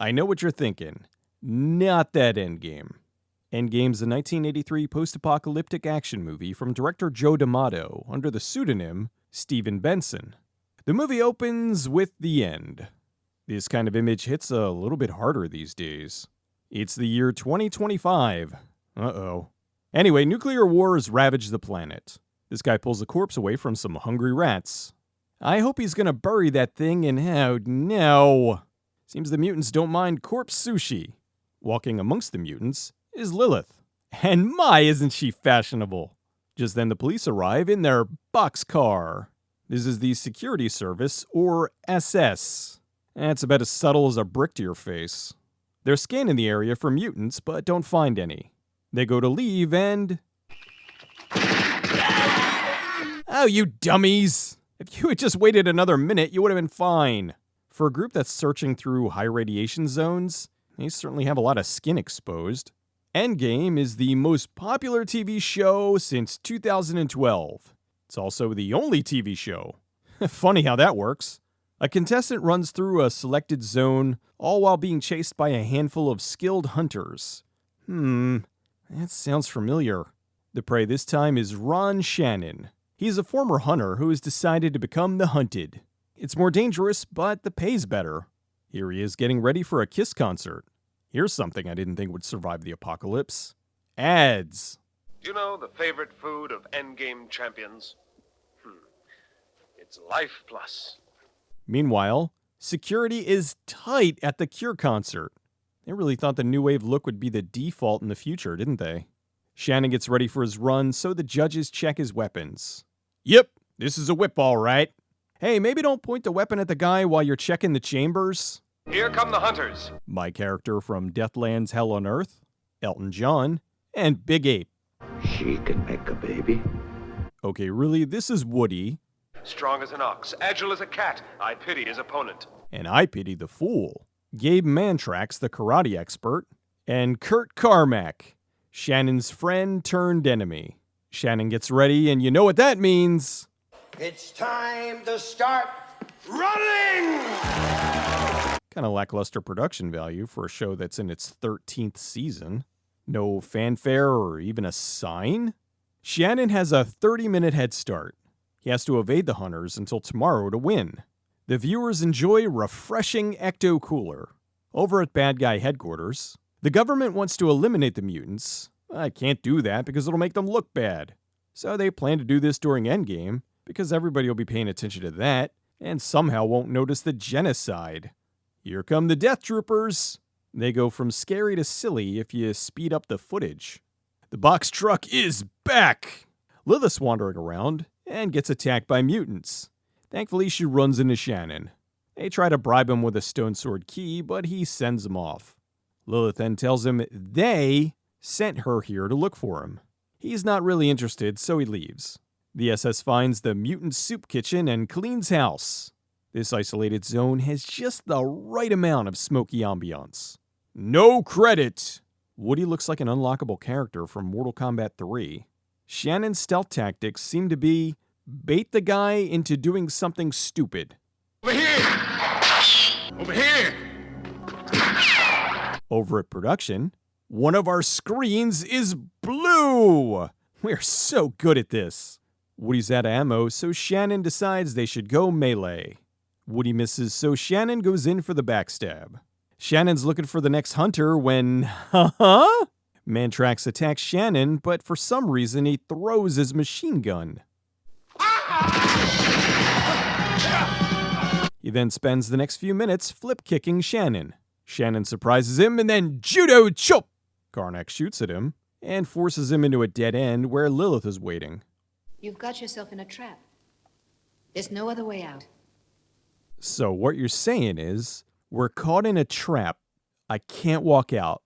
I know what you're thinking. Not that Endgame. Endgame's a 1983 post-apocalyptic action movie from director Joe D'Amato under the pseudonym Stephen Benson. The movie opens with the end. This kind of image hits a little bit harder these days. It's the year 2025. Uh-oh. Anyway, nuclear war has ravaged the planet. This guy pulls a corpse away from some hungry rats. I hope he's gonna bury that thing in oh no. Seems the mutants don't mind corpse sushi. Walking amongst the mutants is Lilith. And my, isn't she fashionable? Just then the police arrive in their boxcar. This is the Security Service, or SS. That's about as subtle as a brick to your face. They're scanning the area for mutants, but don't find any. They go to leave and... Oh, you dummies! If you had just waited another minute, you would have been fine. For a group that's searching through high radiation zones, they certainly have a lot of skin exposed. Endgame is the most popular TV show since 2012. It's also the only TV show. Funny how that works. A contestant runs through a selected zone, all while being chased by a handful of skilled hunters. That sounds familiar. The prey this time is Ron Shannon. He's a former hunter who has decided to become the hunted. It's more dangerous, but the pay's better. Here he is getting ready for a Kiss concert. Here's something I didn't think would survive the apocalypse. Ads. Do you know the favorite food of Endgame champions? It's Life Plus. Meanwhile, security is tight at the Cure concert. They really thought the new wave look would be the default in the future, didn't they? Shannon gets ready for his run, so the judges check his weapons. Yep, this is a whip all right. Hey, maybe don't point the weapon at the guy while you're checking the chambers. Here come the hunters. My character from Deathland's Hell on Earth, Elton John, and Big Ape. She can make a baby. Okay, really, this is Woody. Strong as an ox, agile as a cat. I pity his opponent. And I pity the fool. Gabe Mantrax, the karate expert, and Kurt Carmack, Shannon's friend turned enemy. Shannon gets ready, and you know what that means. It's time to start running! Kind of lackluster production value for a show that's in its 13th season. No fanfare or even a sign. Shannon has a 30-minute head start. He has to evade the hunters until tomorrow to win. The viewers enjoy refreshing ecto-cooler. Over at Bad Guy headquarters, the government wants to eliminate the mutants. I can't do that because it'll make them look bad. So they plan to do this during Endgame because everybody will be paying attention to that and somehow won't notice the genocide. Here come the Death Troopers. They go from scary to silly if you speed up the footage. The box truck is back! Lilith's wandering around and gets attacked by mutants. Thankfully, she runs into Shannon. They try to bribe him with a stone sword key, but he sends them off. Lilith then tells him they sent her here to look for him. He's not really interested, so he leaves. The SS finds the mutant soup kitchen and cleans house. This isolated zone has just the right amount of smoky ambiance. No credit! Woody looks like an unlockable character from Mortal Kombat 3. Shannon's stealth tactics seem to be bait the guy into doing something stupid. Over here! Over here! Over at production, one of our screens is blue! We're so good at this. Woody's out of ammo, so Shannon decides they should go melee. Woody misses, so Shannon goes in for the backstab. Shannon's looking for the next hunter when, Mantrax attacks Shannon, but for some reason he throws his machine gun. He then spends the next few minutes flip-kicking Shannon. Shannon surprises him and then judo chop! Karnak shoots at him and forces him into a dead end where Lilith is waiting. You've got yourself in a trap. There's no other way out. So what you're saying is, we're caught in a trap. I can't walk out.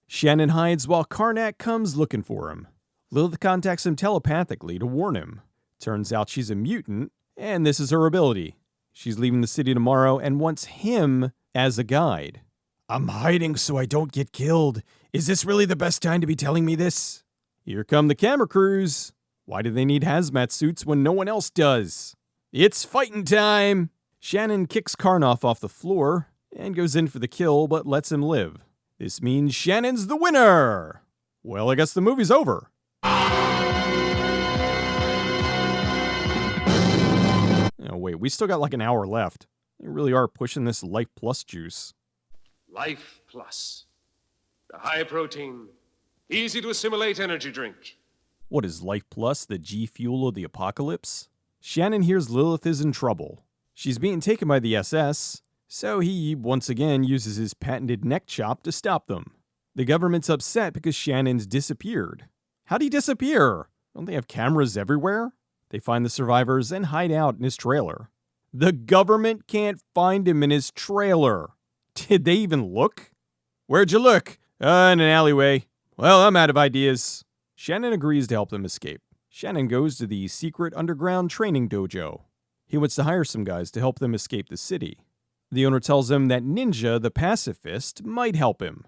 Shannon hides while Karnak comes looking for him. Lilith contacts him telepathically to warn him. Turns out she's a mutant, and this is her ability. She's leaving the city tomorrow and wants him as a guide. I'm hiding so I don't get killed. Is this really the best time to be telling me this? Here come the camera crews. Why do they need hazmat suits when no one else does? It's fighting time! Shannon kicks Karnoff off the floor and goes in for the kill but lets him live. This means Shannon's the winner! Well, I guess the movie's over. Oh, wait, we still got like an hour left. They really are pushing this Life Plus juice. Life Plus. The high protein, easy to assimilate energy drink. What is Life Plus, the G Fuel of the apocalypse? Shannon hears Lilith is in trouble. She's being taken by the SS, so he once again uses his patented neck chop to stop them. The government's upset because Shannon's disappeared. How'd he disappear? Don't they have cameras everywhere? They find the survivors and hide out in his trailer. The government can't find him in his trailer. Did they even look? Where'd you look? In an alleyway. Well, I'm out of ideas. Shannon agrees to help them escape. Shannon goes to the secret underground training dojo. He wants to hire some guys to help them escape the city. The owner tells him that Ninja, the pacifist, might help him.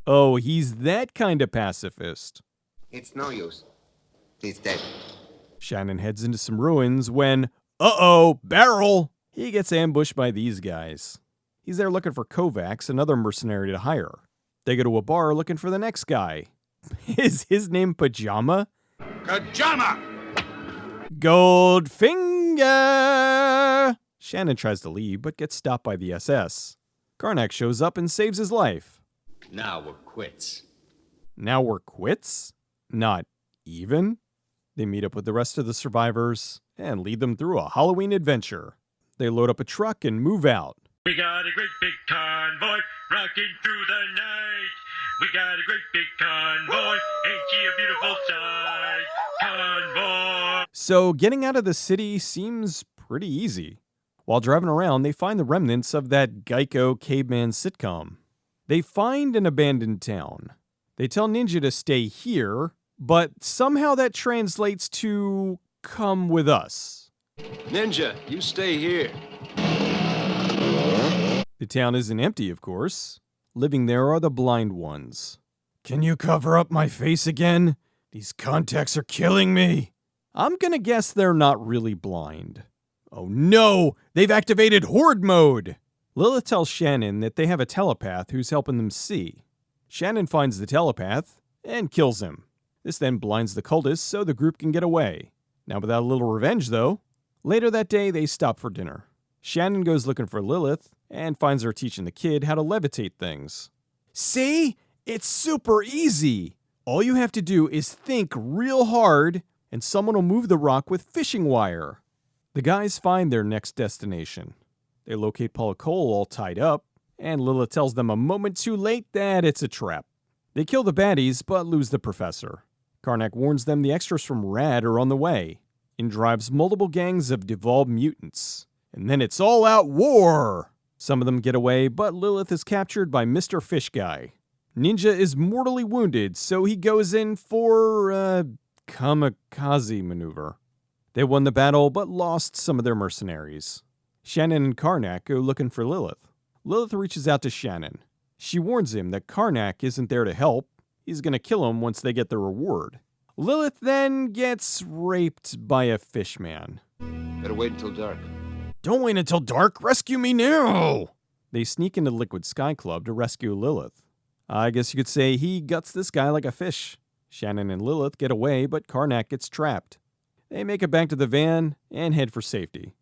Oh, he's that kind of pacifist. It's no use. He's dead. Shannon heads into some ruins when, uh-oh, barrel! He gets ambushed by these guys. He's there looking for Kovacs, another mercenary to hire. They go to a bar looking for the next guy. Is his name Pajama? Pajama! Goldfinger! Shannon tries to leave, but gets stopped by the SS. Karnak shows up and saves his life. Now we're quits. Now we're quits? Not even? They meet up with the rest of the survivors and lead them through a Halloween adventure. They load up a truck and move out. We got a great big convoy rocking through the night. We got a great big convoy. Ain't she a beautiful sight? Convoy. So getting out of the city seems pretty easy. While driving around, they find the remnants of that Geico caveman sitcom. They find an abandoned town. They tell Ninja to stay here, but somehow that translates to come with us. Ninja, you stay here. The town isn't empty, of course. Living there are the blind ones. Can you cover up my face again? These contacts are killing me. I'm gonna guess they're not really blind. Oh no! They've activated Horde mode! Lilith tells Shannon that they have a telepath who's helping them see. Shannon finds the telepath and kills him. This then blinds the cultists so the group can get away. Now without a little revenge, though. Later that day, they stop for dinner. Shannon goes looking for Lilith and finds her teaching the kid how to levitate things. See? It's super easy! All you have to do is think real hard, and someone will move the rock with fishing wire. The guys find their next destination. They locate Paula Cole all tied up, and Lilith tells them a moment too late that it's a trap. They kill the baddies, but lose the professor. Karnak warns them the extras from Rad are on the way, and drives multiple gangs of devolved mutants. And then it's all-out war! Some of them get away, but Lilith is captured by Mr. Fish Guy. Ninja is mortally wounded, so he goes in for a kamikaze maneuver. They won the battle, but lost some of their mercenaries. Shannon and Karnak go looking for Lilith. Lilith reaches out to Shannon. She warns him that Karnak isn't there to help. He's gonna kill him once they get the reward. Lilith then gets raped by a fishman. Better wait until dark. Don't wait until dark! Rescue me now! They sneak into Liquid Sky Club to rescue Lilith. I guess you could say he guts this guy like a fish. Shannon and Lilith get away, but Karnak gets trapped. They make it back to the van and head for safety.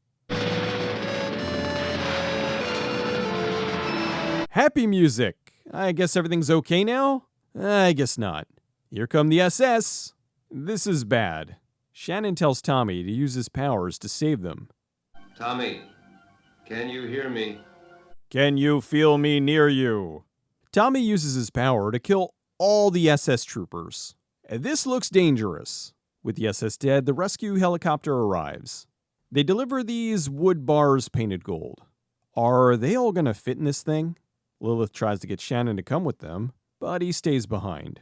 Happy music! I guess everything's okay now? I guess not. Here come the SS! This is bad. Shannon tells Tommy to use his powers to save them. Tommy, can you hear me? Can you feel me near you? Tommy uses his power to kill all the SS troopers. This looks dangerous. With the SS dead, the rescue helicopter arrives. They deliver these wood bars painted gold. Are they all gonna fit in this thing? Lilith tries to get Shannon to come with them, but he stays behind.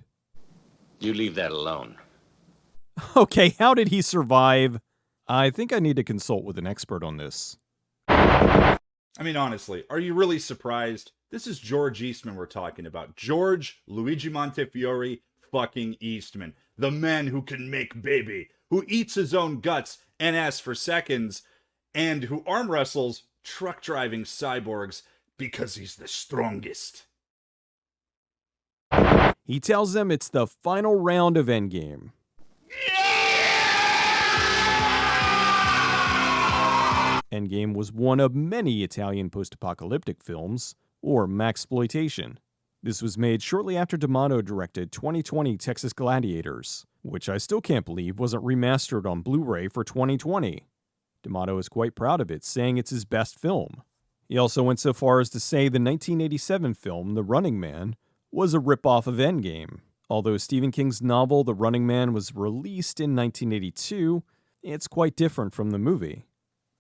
You leave that alone. Okay, how did he survive? I think I need to consult with an expert on this. I mean, honestly, are you really surprised? This is George Eastman we're talking about. George Luigi Montefiore fucking Eastman. The man who can make baby, who eats his own guts and asks for seconds, and who arm wrestles truck driving cyborgs because he's the strongest. He tells them it's the final round of Endgame. Endgame was one of many Italian post-apocalyptic films, or maxploitation. This was made shortly after D'Amato directed 2020 Texas Gladiators, which I still can't believe wasn't remastered on Blu-ray for 2020. D'Amato is quite proud of it, saying it's his best film. He also went so far as to say the 1987 film The Running Man was a ripoff of Endgame. Although Stephen King's novel The Running Man was released in 1982, it's quite different from the movie.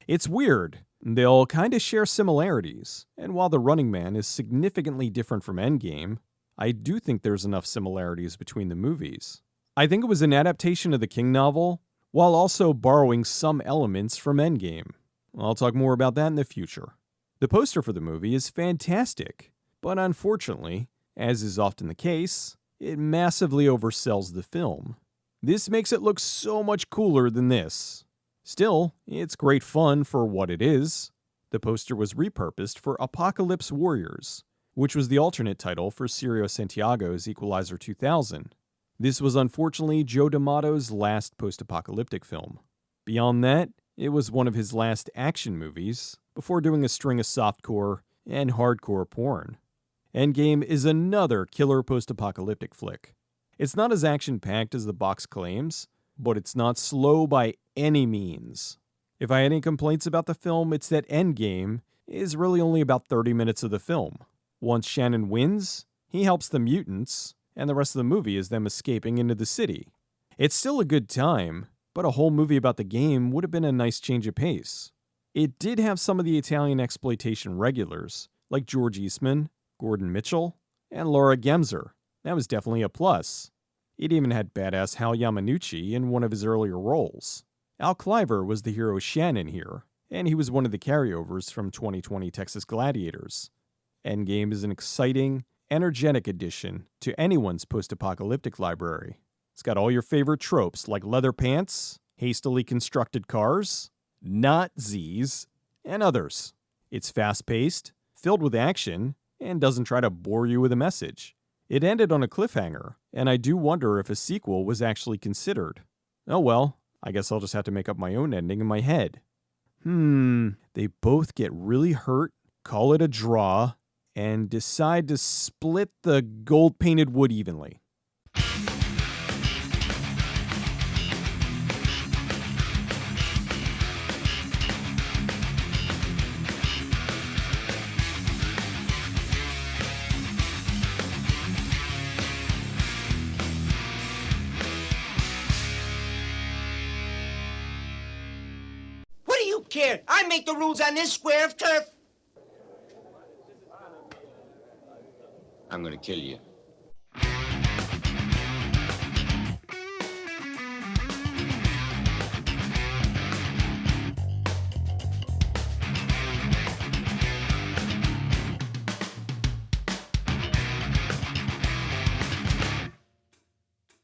It's weird. They all kind of share similarities, and while The Running Man is significantly different from Endgame, I do think there's enough similarities between the movies. I think it was an adaptation of the King novel, while also borrowing some elements from Endgame. I'll talk more about that in the future. The poster for the movie is fantastic, but unfortunately, as is often the case, it massively oversells the film. This makes it look so much cooler than this. Still, it's great fun for what it is. The poster was repurposed for Apocalypse Warriors, which was the alternate title for Cirio Santiago's Equalizer 2000. This was unfortunately Joe D'Amato's last post-apocalyptic film. Beyond that, it was one of his last action movies, before doing a string of softcore and hardcore porn. Endgame is another killer post-apocalyptic flick. It's not as action-packed as the box claims, but it's not slow by any means. If I had any complaints about the film, it's that Endgame is really only about 30 minutes of the film. Once Shannon wins, he helps the mutants, and the rest of the movie is them escaping into the city. It's still a good time, but a whole movie about the game would have been a nice change of pace. It did have some of the Italian exploitation regulars, like George Eastman, Gordon Mitchell, and Laura Gemser. That was definitely a plus. It even had badass Hal Yamanuchi in one of his earlier roles. Al Cliver was the hero Shannon here, and he was one of the carryovers from 2020 Texas Gladiators. Endgame is an exciting, energetic addition to anyone's post-apocalyptic library. It's got all your favorite tropes like leather pants, hastily constructed cars, Nazis, and others. It's fast-paced, filled with action, and doesn't try to bore you with a message. It ended on a cliffhanger, and I do wonder if a sequel was actually considered. Oh well, I guess I'll just have to make up my own ending in my head. They both get really hurt, call it a draw, and decide to split the gold-painted wood evenly. Care. I make the rules on this square of turf. I'm gonna kill you.